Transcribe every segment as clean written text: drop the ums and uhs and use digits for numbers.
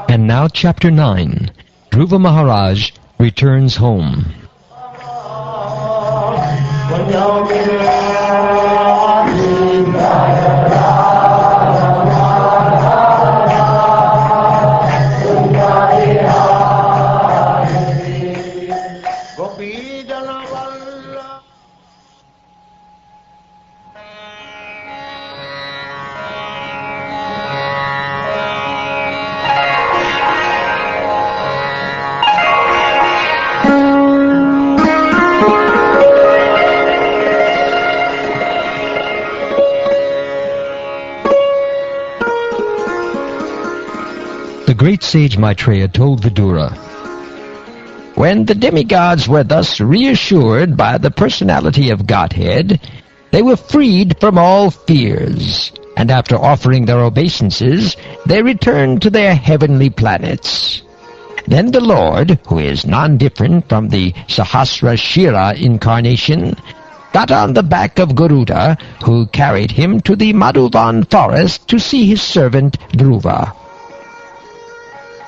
And now Chapter 9. Dhruva Maharaj returns home. The great sage Maitreya told Vidura, "When the demigods were thus reassured by the personality of Godhead, they were freed from all fears, and after offering their obeisances, they returned to their heavenly planets. Then the Lord, who is non-different from the Sahasra Shira incarnation, got on the back of Garuda, who carried him to the Madhuvan forest to see his servant Dhruva.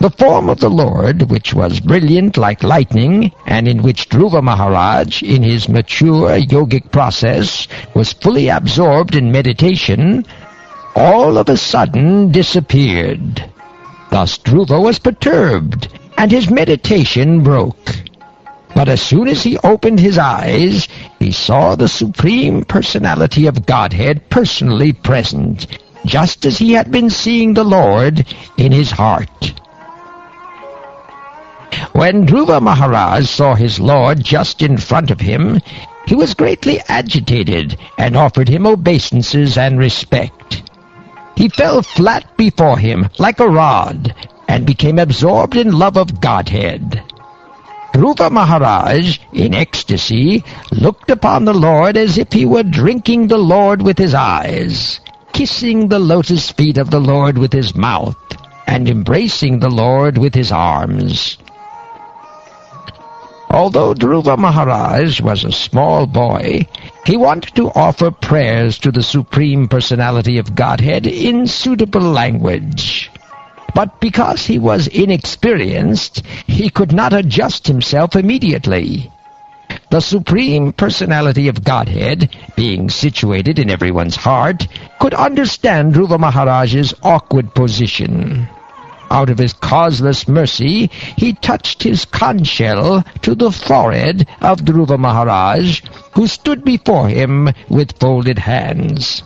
The form of the Lord, which was brilliant like lightning, and in which Dhruva Maharaj, in his mature yogic process, was fully absorbed in meditation, all of a sudden disappeared. Thus Dhruva was perturbed, and his meditation broke. But as soon as he opened his eyes, he saw the Supreme Personality of Godhead personally present, just as he had been seeing the Lord in his heart. When Dhruva Maharaj saw his Lord just in front of him, he was greatly agitated and offered him obeisances and respect. He fell flat before him like a rod and became absorbed in love of Godhead. Dhruva Maharaj, in ecstasy, looked upon the Lord as if he were drinking the Lord with his eyes, kissing the lotus feet of the Lord with his mouth, and embracing the Lord with his arms. Although Dhruva Maharaj was a small boy, he wanted to offer prayers to the Supreme Personality of Godhead in suitable language. But because he was inexperienced, he could not adjust himself immediately. The Supreme Personality of Godhead, being situated in everyone's heart, could understand Dhruva Maharaj's awkward position. Out of his causeless mercy, he touched his conch shell to the forehead of Dhruva Maharaj, who stood before him with folded hands.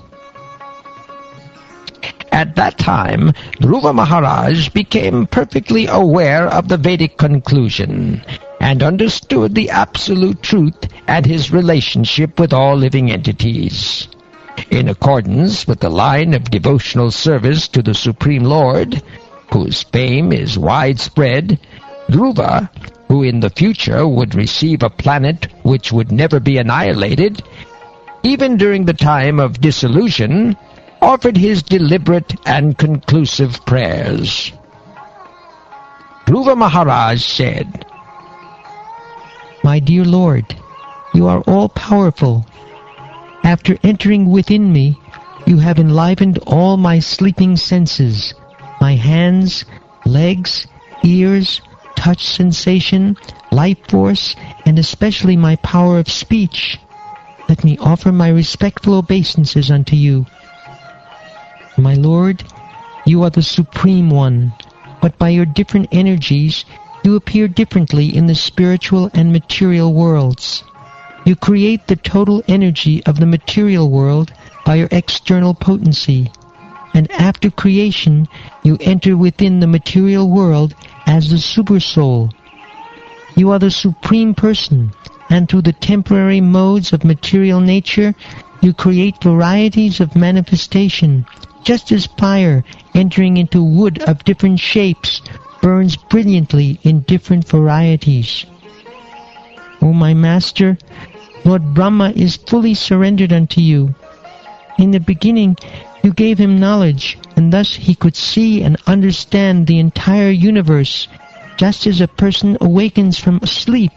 At that time, Dhruva Maharaj became perfectly aware of the Vedic conclusion, and understood the absolute truth and his relationship with all living entities. In accordance with the line of devotional service to the Supreme Lord, whose fame is widespread, Dhruva, who in the future would receive a planet which would never be annihilated, even during the time of dissolution, offered his deliberate and conclusive prayers. Dhruva Maharaj said, "My dear Lord, you are all-powerful. After entering within me, you have enlivened all my sleeping senses, my hands, legs, ears, touch sensation, life force, and especially my power of speech. Let me offer my respectful obeisances unto you. My Lord, you are the Supreme One, but by your different energies, you appear differently in the spiritual and material worlds. You create the total energy of the material world by your external potency, and after creation, you enter within the material world as the Supersoul. You are the Supreme Person, and through the temporary modes of material nature, you create varieties of manifestation, just as fire entering into wood of different shapes burns brilliantly in different varieties. O my Master, Lord Brahma is fully surrendered unto you. In the beginning, You gave him knowledge, and thus he could see and understand the entire universe, just as a person awakens from sleep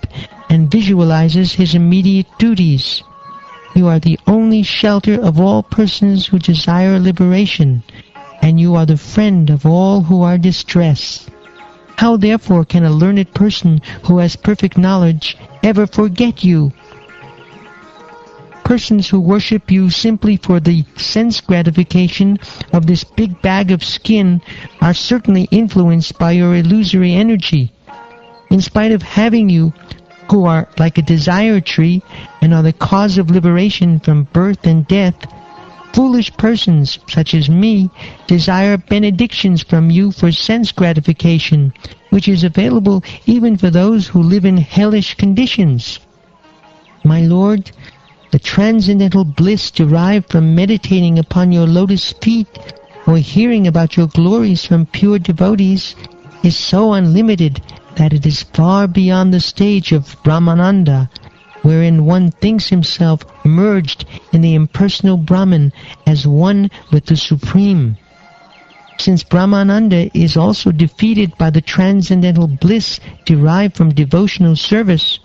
and visualizes his immediate duties. You are the only shelter of all persons who desire liberation, and you are the friend of all who are distressed. How therefore can a learned person who has perfect knowledge ever forget you? Persons who worship you simply for the sense gratification of this big bag of skin are certainly influenced by your illusory energy. In spite of having you, who are like a desire tree and are the cause of liberation from birth and death, foolish persons such as me desire benedictions from you for sense gratification, which is available even for those who live in hellish conditions. My Lord, the transcendental bliss derived from meditating upon your lotus feet or hearing about your glories from pure devotees is so unlimited that it is far beyond the stage of Brahmananda, wherein one thinks himself merged in the impersonal Brahman as one with the Supreme. Since Brahmananda is also defeated by the transcendental bliss derived from devotional service,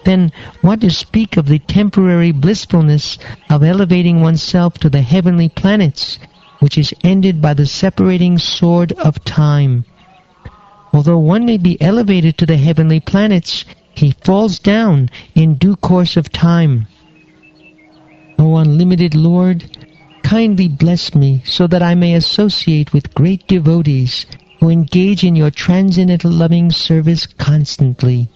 then what to speak of the temporary blissfulness of elevating oneself to the heavenly planets, which is ended by the separating sword of time. Although one may be elevated to the heavenly planets, he falls down in due course of time. O unlimited Lord, kindly bless me so that I may associate with great devotees who engage in your transcendental loving service constantly,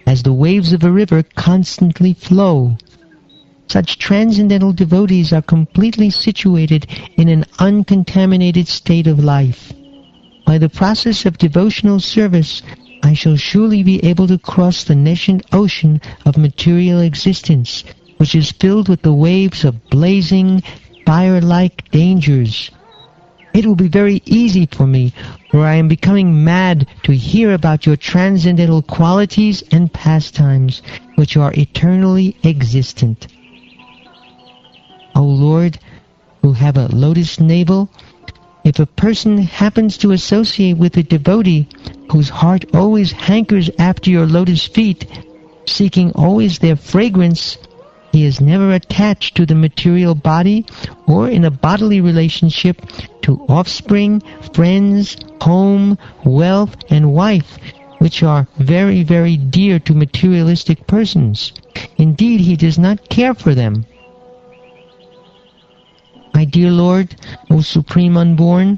as the waves of a river constantly flow. Such transcendental devotees are completely situated in an uncontaminated state of life. By the process of devotional service, I shall surely be able to cross the nascent ocean of material existence, which is filled with the waves of blazing, fire-like dangers. It will be very easy for me, for I am becoming mad to hear about your transcendental qualities and pastimes, which are eternally existent. O Lord, who have a lotus navel, if a person happens to associate with a devotee whose heart always hankers after your lotus feet, seeking always their fragrance, he is never attached to the material body or in a bodily relationship to offspring, friends, home, wealth, and wife, which are very, very dear to materialistic persons. Indeed, he does not care for them. My dear Lord, O Supreme Unborn,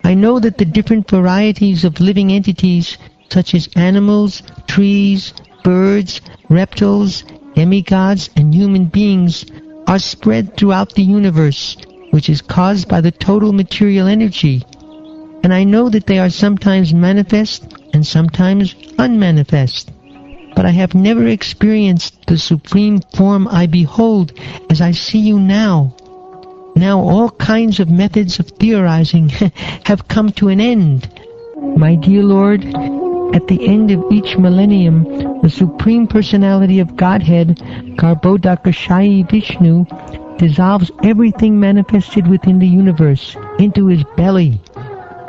I know that the different varieties of living entities, such as animals, trees, birds, reptiles, demigods, and human beings, are spread throughout the universe, which is caused by the total material energy. And I know that they are sometimes manifest and sometimes unmanifest. But I have never experienced the supreme form I behold as I see you now. Now all kinds of methods of theorizing have come to an end. My dear Lord, at the end of each millennium, the Supreme Personality of Godhead, Garbhodakashayi Vishnu, dissolves everything manifested within the universe into his belly.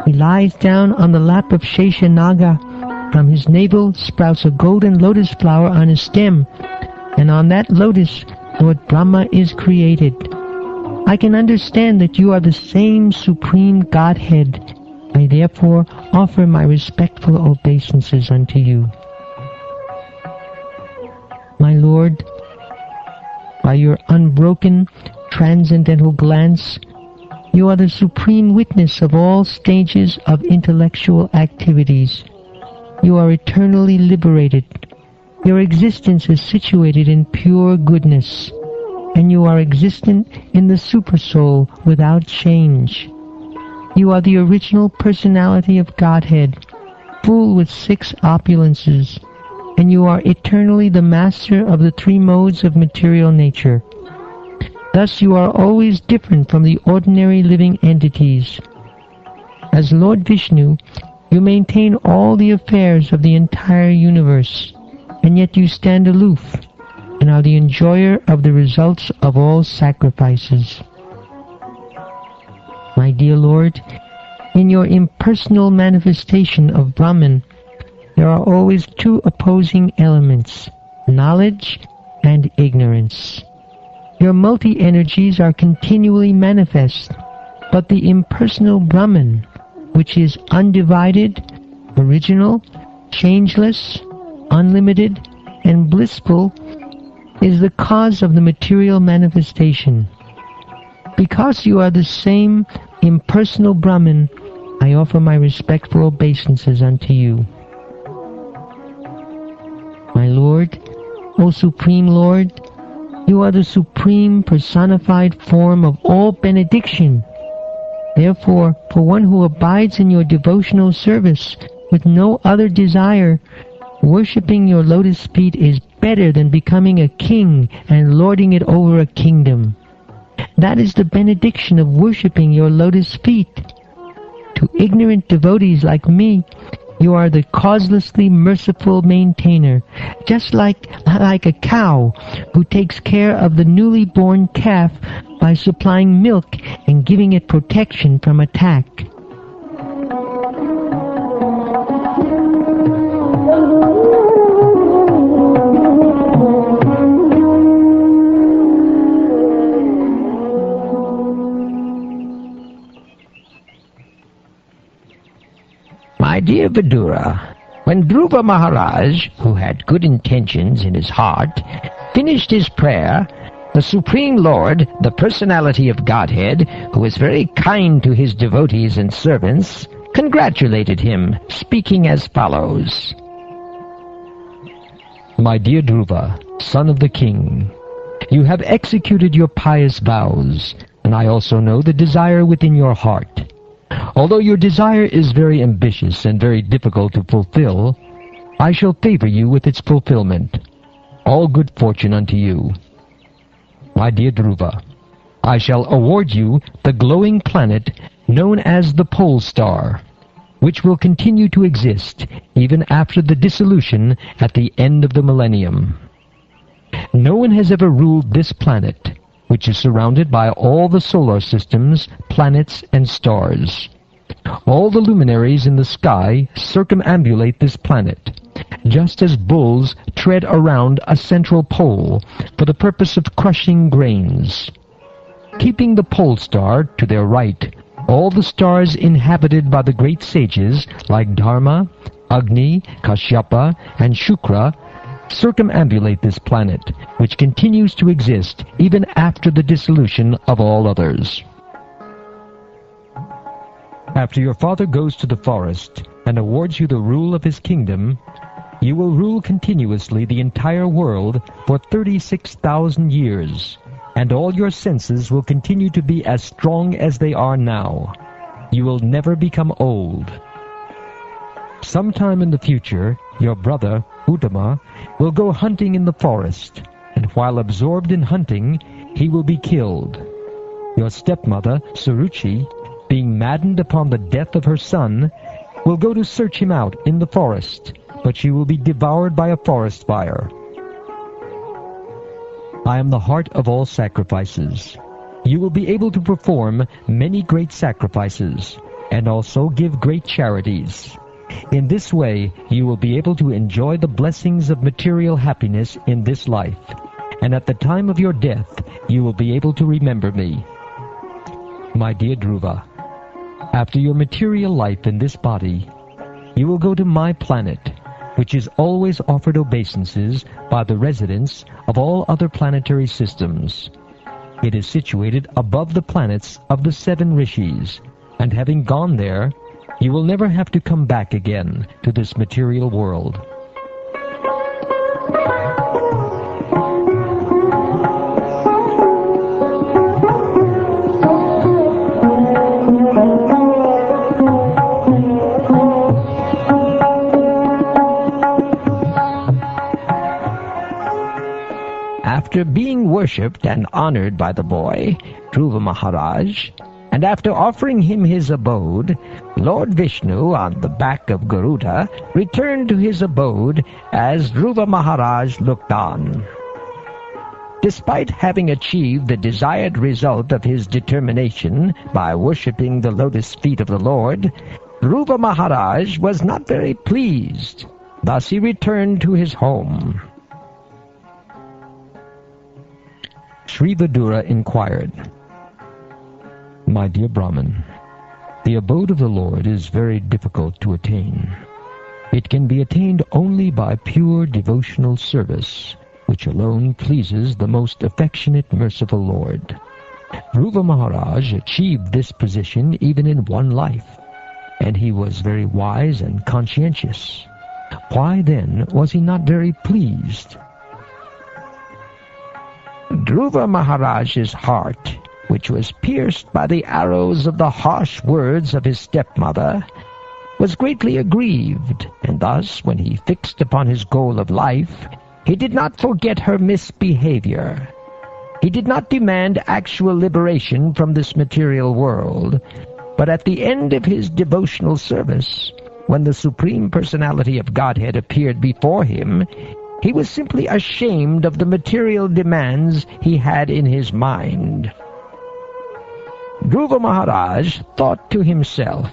He lies down on the lap of Sheshanaga. From his navel sprouts a golden lotus flower on a stem, and on that lotus Lord Brahma is created. I can understand that you are the same Supreme Godhead. I therefore offer my respectful obeisances unto you. My Lord, by your unbroken, transcendental glance, you are the supreme witness of all stages of intellectual activities. You are eternally liberated. Your existence is situated in pure goodness, and you are existent in the Supersoul without change. You are the original personality of Godhead, full with 6 opulences, and you are eternally the master of the 3 modes of material nature. Thus you are always different from the ordinary living entities. As Lord Vishnu, you maintain all the affairs of the entire universe, and yet you stand aloof and are the enjoyer of the results of all sacrifices. My dear Lord, in your impersonal manifestation of Brahman, there are always two opposing elements, knowledge and ignorance. Your multi-energies are continually manifest, but the impersonal Brahman, which is undivided, original, changeless, unlimited, and blissful, is the cause of the material manifestation. Because you are the same impersonal Brahman, I offer my respectful obeisances unto you. My Lord, O Supreme Lord, you are the supreme personified form of all benediction. Therefore, for one who abides in your devotional service with no other desire, worshipping your lotus feet is better than becoming a king and lording it over a kingdom. That is the benediction of worshipping your lotus feet. To ignorant devotees like me, you are the causelessly merciful maintainer, just like a cow who takes care of the newly born calf by supplying milk and giving it protection from attack. My dear Vidura, when Dhruva Maharaj, who had good intentions in his heart, finished his prayer, the Supreme Lord, the personality of Godhead, who was very kind to his devotees and servants, congratulated him, speaking as follows. My dear Dhruva, son of the king, you have executed your pious vows, and I also know the desire within your heart. Although your desire is very ambitious and very difficult to fulfill, I shall favor you with its fulfillment. All good fortune unto you. My dear Dhruva, I shall award you the glowing planet known as the Pole Star, which will continue to exist even after the dissolution at the end of the millennium. No one has ever ruled this planet, which is surrounded by all the solar systems, planets, and stars. All the luminaries in the sky circumambulate this planet, just as bulls tread around a central pole for the purpose of crushing grains. Keeping the pole star to their right, all the stars inhabited by the great sages like Dharma, Agni, Kashyapa, and Shukra circumambulate this planet, which continues to exist even after the dissolution of all others. After your father goes to the forest and awards you the rule of his kingdom, you will rule continuously the entire world for 36,000 years, and all your senses will continue to be as strong as they are now. You will never become old. Sometime in the future, your brother, Uttama, will go hunting in the forest, and while absorbed in hunting, he will be killed. Your stepmother, Suruchi, being maddened upon the death of her son, will go to search him out in the forest, but she will be devoured by a forest fire. I am the heart of all sacrifices. You will be able to perform many great sacrifices, and also give great charities. In this way, you will be able to enjoy the blessings of material happiness in this life, and at the time of your death, you will be able to remember me. My dear Dhruva, after your material life in this body, you will go to my planet, which is always offered obeisances by the residents of all other planetary systems. It is situated above the planets of the 7 rishis, and having gone there, you will never have to come back again to this material world. After being worshipped and honored by the boy, Dhruva Maharaj, and after offering him his abode, Lord Vishnu, on the back of Garuda, returned to his abode as Dhruva Maharaj looked on. Despite having achieved the desired result of his determination by worshipping the lotus feet of the Lord, Dhruva Maharaj was not very pleased. Thus he returned to his home. Sri Vidura inquired, "My dear Brahman, the abode of the Lord is very difficult to attain. It can be attained only by pure devotional service, which alone pleases the most affectionate, merciful Lord. Dhruva Maharaj achieved this position even in one life, and he was very wise and conscientious. Why then was he not very pleased?" Dhruva Maharaj's heart, which was pierced by the arrows of the harsh words of his stepmother, was greatly aggrieved, and thus, when he fixed upon his goal of life, he did not forget her misbehavior. He did not demand actual liberation from this material world, but at the end of his devotional service, when the Supreme Personality of Godhead appeared before him, he was simply ashamed of the material demands he had in his mind. Dhruva Maharaj thought to himself,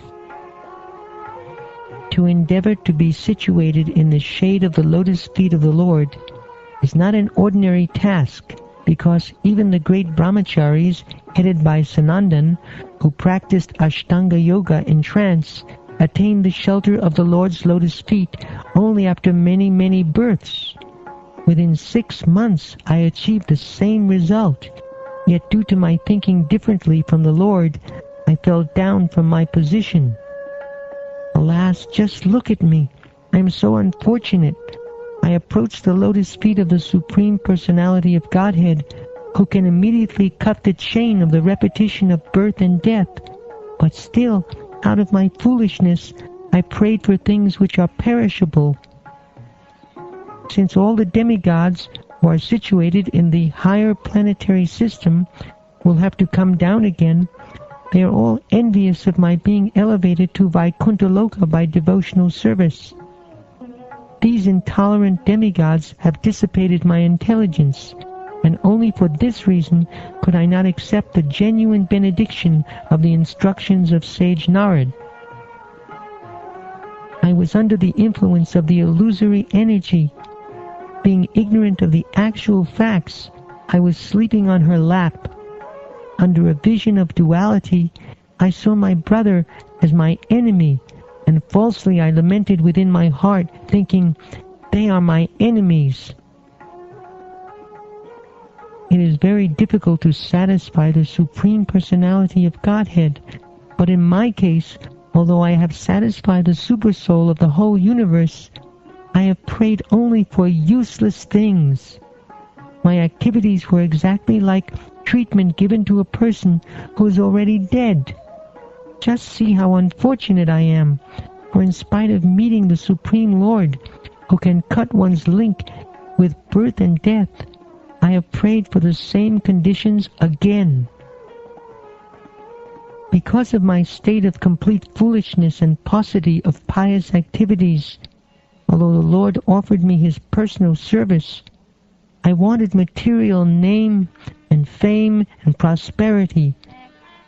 "To endeavor to be situated in the shade of the lotus feet of the Lord is not an ordinary task, because even the great brahmacharis, headed by Sanandan, who practiced Ashtanga Yoga in trance, attained the shelter of the Lord's lotus feet only after many, many births. Within 6 months I achieved the same result, yet due to my thinking differently from the Lord, I fell down from my position. Alas, just look at me. I am so unfortunate. I approached the lotus feet of the Supreme Personality of Godhead, who can immediately cut the chain of the repetition of birth and death. But still, out of my foolishness, I prayed for things which are perishable. Since all the demigods who are situated in the higher planetary system will have to come down again, they are all envious of my being elevated to Vaikuntha Loka by devotional service. These intolerant demigods have dissipated my intelligence, and only for this reason could I not accept the genuine benediction of the instructions of sage Narad. I was under the influence of the illusory energy. Being ignorant of the actual facts, I was sleeping on her lap. Under a vision of duality, I saw my brother as my enemy, and falsely I lamented within my heart, thinking, "They are my enemies." It is very difficult to satisfy the Supreme Personality of Godhead, but in my case, although I have satisfied the Supersoul of the whole universe, I have prayed only for useless things. My activities were exactly like treatment given to a person who is already dead. Just see how unfortunate I am, for in spite of meeting the Supreme Lord, who can cut one's link with birth and death, I have prayed for the same conditions again. Because of my state of complete foolishness and paucity of pious activities, although the Lord offered me his personal service, I wanted material name and fame and prosperity.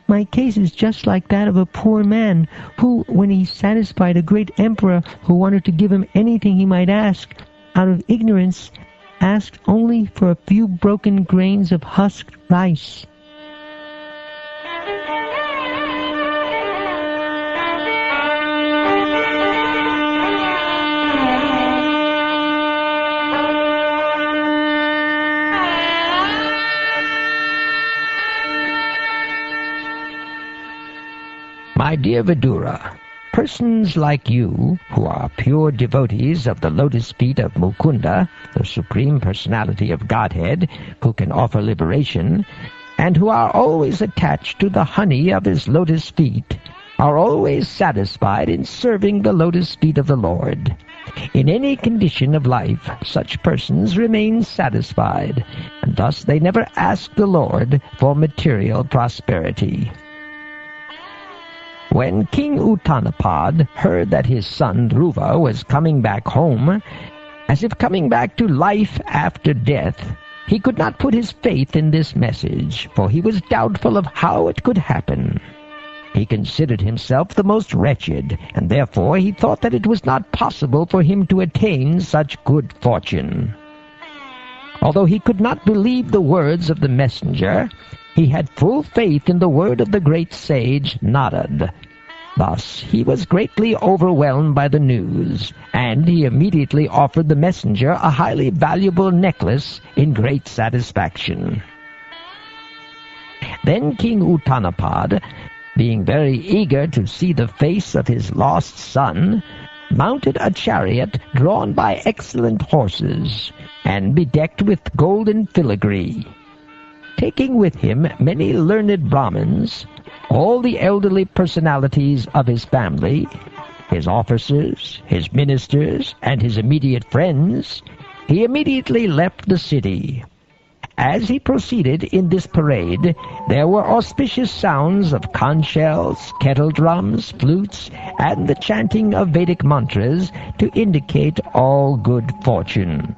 My case is just like that of a poor man who, when he satisfied a great emperor who wanted to give him anything he might ask, out of ignorance, asked only for a few broken grains of husked rice. My dear Vidura, persons like you, who are pure devotees of the lotus feet of Mukunda, the Supreme Personality of Godhead, who can offer liberation, and who are always attached to the honey of his lotus feet, are always satisfied in serving the lotus feet of the Lord. In any condition of life, such persons remain satisfied, and thus they never ask the Lord for material prosperity. When King Uttanapad heard that his son Dhruva was coming back home, as if coming back to life after death, He could not put his faith in this message, for he was doubtful of how it could happen. He considered himself the most wretched, and therefore he thought that it was not possible for him to attain such good fortune. Although he could not believe the words of the messenger, he had full faith in the word of the great sage Narad. Thus he was greatly overwhelmed by the news, and he immediately offered the messenger a highly valuable necklace in great satisfaction. Then King Uttanapad, being very eager to see the face of his lost son, mounted a chariot drawn by excellent horses, and bedecked with golden filigree. Taking with him many learned Brahmins, all the elderly personalities of his family, his officers, his ministers, and his immediate friends, he immediately left the city. As he proceeded in this parade, there were auspicious sounds of conch shells, kettle drums, flutes, and the chanting of Vedic mantras to indicate all good fortune.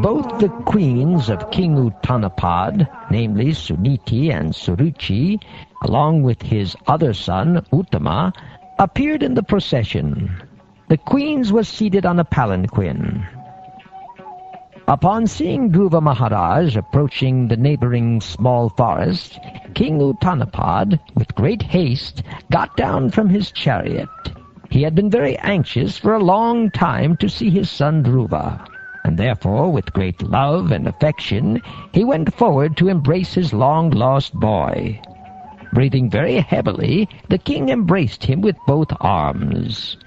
Both the queens of King Uttanapad, namely Suniti and Suruchi, along with his other son, Uttama, appeared in the procession. The queens were seated on a palanquin. Upon seeing Dhruva Maharaj approaching the neighboring small forest, King Uttanapad, with great haste, got down from his chariot. He had been very anxious for a long time to see his son Dhruva, and therefore, with great love and affection, he went forward to embrace his long-lost boy. Breathing very heavily, the king embraced him with both arms.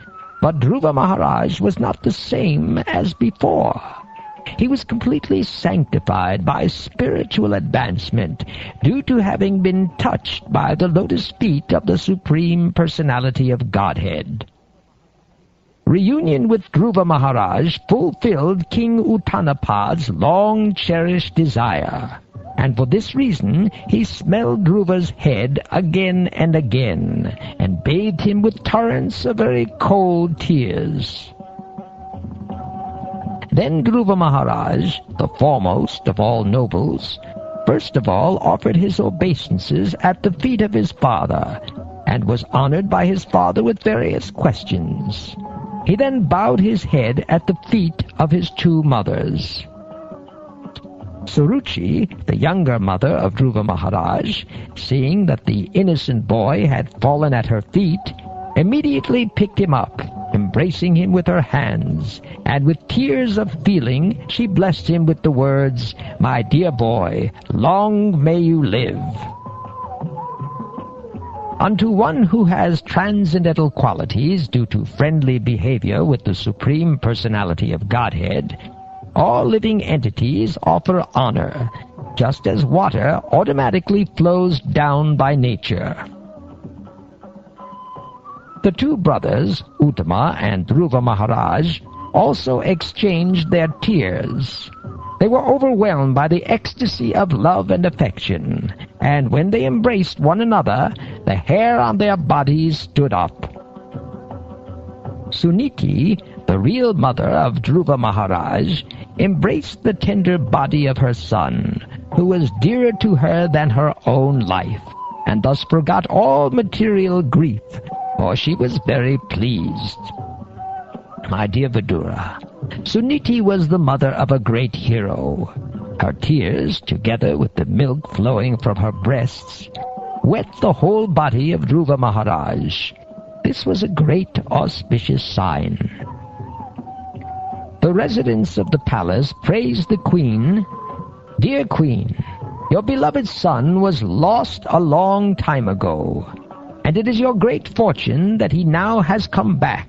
But Dhruva Maharaj was not the same as before. He was completely sanctified by spiritual advancement, due to having been touched by the lotus feet of the Supreme Personality of Godhead. Reunion with Dhruva Maharaj fulfilled King Uttanapad's long-cherished desire, and for this reason he smelled Dhruva's head again and again, and bathed him with torrents of very cold tears. Then Dhruva Maharaj, the foremost of all nobles, first of all offered his obeisances at the feet of his father, and was honored by his father with various questions. He then bowed his head at the feet of his two mothers. Suruchi, the younger mother of Dhruva Maharaj, seeing that the innocent boy had fallen at her feet, immediately picked him up, embracing him with her hands, and with tears of feeling she blessed him with the words, "My dear boy, long may you live." Unto one who has transcendental qualities due to friendly behavior with the Supreme Personality of Godhead, all living entities offer honor, just as water automatically flows down by nature. The two brothers, Uttama and Dhruva Maharaj, also exchanged their tears. They were overwhelmed by the ecstasy of love and affection, and when they embraced one another, the hair on their bodies stood up. Suniti, the real mother of Dhruva Maharaj, embraced the tender body of her son, who was dearer to her than her own life, and thus forgot all material grief, for she was very pleased. My dear Vidura, Suniti was the mother of a great hero. Her tears, together with the milk flowing from her breasts, wet the whole body of Dhruva Maharaj. This was a great auspicious sign. The residents of the palace praised the queen. "Dear queen, your beloved son was lost a long time ago, and it is your great fortune that he now has come back.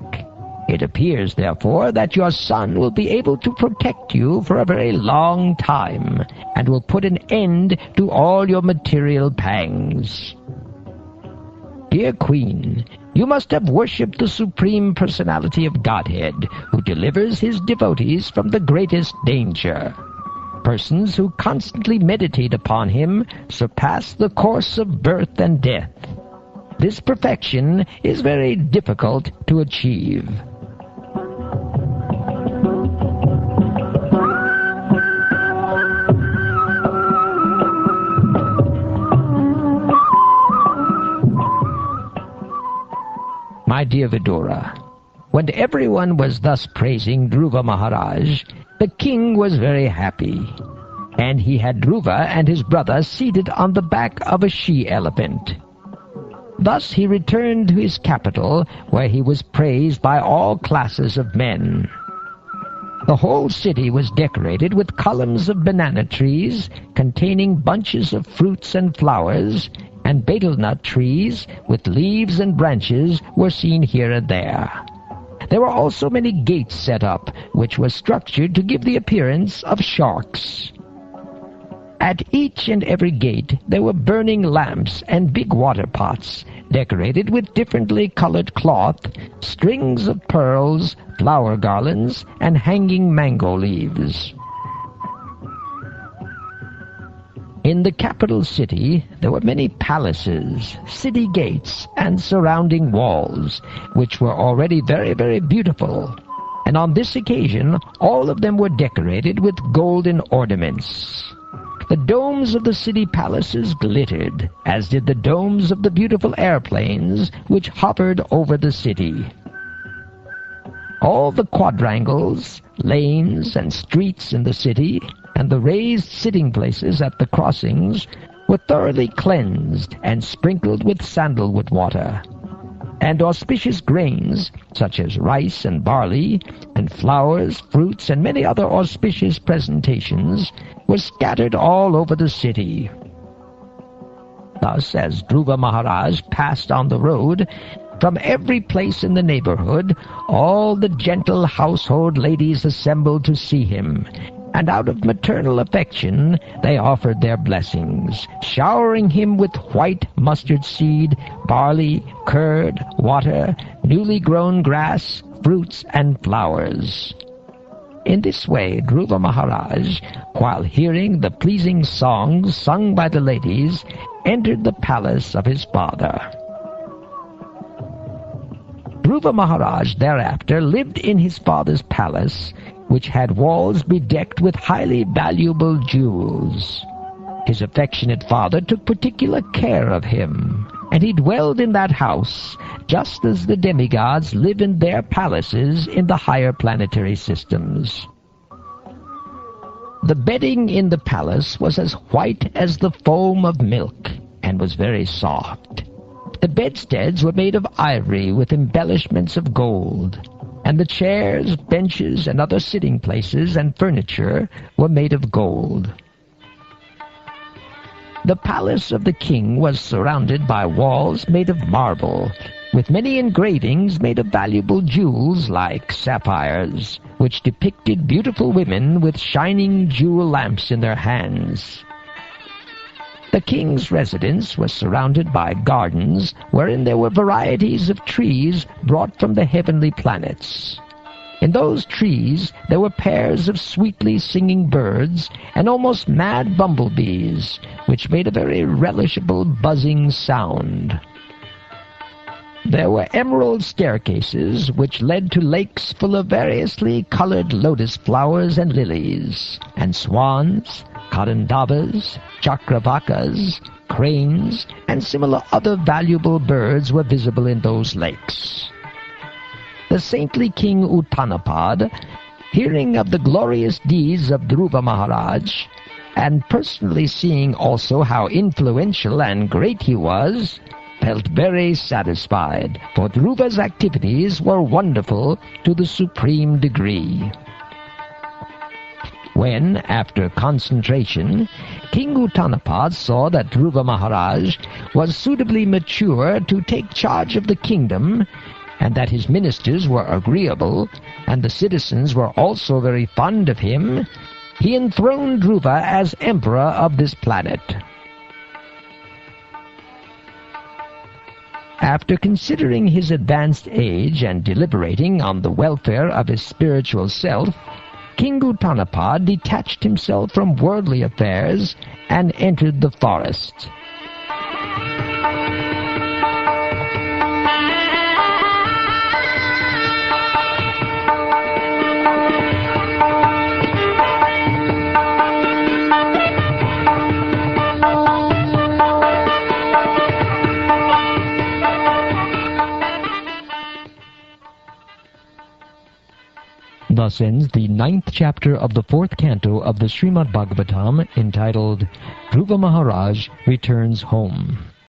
It appears, therefore, that your son will be able to protect you for a very long time, and will put an end to all your material pangs. Dear Queen, You must have worshipped the Supreme Personality of Godhead, who delivers his devotees from the greatest danger. Persons who constantly meditate upon him surpass the course of birth and death. This perfection is very difficult to achieve. My dear Vidura, when everyone was thus praising Dhruva Maharaj, the king was very happy, and he had Dhruva and his brother seated on the back of a she-elephant. Thus he returned to his capital, where he was praised by all classes of men. The whole city was decorated with columns of banana trees containing bunches of fruits and flowers, and betel nut trees with leaves and branches were seen here and there. There were also many gates set up, which were structured to give the appearance of sharks. At each and every gate there were burning lamps and big water pots, decorated with differently colored cloth, strings of pearls, flower garlands, and hanging mango leaves. In the capital city there were many palaces, city gates, and surrounding walls, which were already very, very beautiful, and on this occasion all of them were decorated with golden ornaments. The domes of the city palaces glittered, as did the domes of the beautiful airplanes which hovered over the city. All the quadrangles, lanes, and streets in the city, and the raised sitting places at the crossings, were thoroughly cleansed and sprinkled with sandalwood water. And auspicious grains, such as rice and barley, and flowers, fruits, and many other auspicious presentations, were scattered all over the city. Thus, as Dhruva Maharaj passed on the road, from every place in the neighborhood, all the gentle household ladies assembled to see him, and out of maternal affection they offered their blessings, showering him with white mustard seed, barley, curd, water, newly grown grass, fruits, and flowers. In this way Dhruva Maharaj, while hearing the pleasing songs sung by the ladies, entered the palace of his father. Dhruva Maharaj thereafter lived in his father's palace, which had walls bedecked with highly valuable jewels. His affectionate father took particular care of him, and he dwelled in that house, just as the demigods live in their palaces in the higher planetary systems. The bedding in the palace was as white as the foam of milk, and was very soft. The bedsteads were made of ivory with embellishments of gold, and the chairs, benches, and other sitting places and furniture were made of gold. The palace of the king was surrounded by walls made of marble, with many engravings made of valuable jewels like sapphires, which depicted beautiful women with shining jewel lamps in their hands. The king's residence was surrounded by gardens wherein there were varieties of trees brought from the heavenly planets. In those trees there were pairs of sweetly singing birds and almost mad bumblebees, which made a very relishable buzzing sound. There were emerald staircases which led to lakes full of variously colored lotus flowers and lilies, and swans, karandavas, chakravakas, cranes, and similar other valuable birds were visible in those lakes. The saintly king Uttanapad, hearing of the glorious deeds of Dhruva Maharaj, and personally seeing also how influential and great he was, felt very satisfied, for Dhruva's activities were wonderful to the supreme degree. When, after concentration, King Uttanapad saw that Dhruva Maharaj was suitably mature to take charge of the kingdom, and that his ministers were agreeable, and the citizens were also very fond of him, he enthroned Dhruva as emperor of this planet. After considering his advanced age and deliberating on the welfare of his spiritual self, King Uttanapa detached himself from worldly affairs and entered the forest. Thus ends the 9th chapter of the 4th canto of the Srimad Bhagavatam, entitled Dhruva Maharaj Returns Home.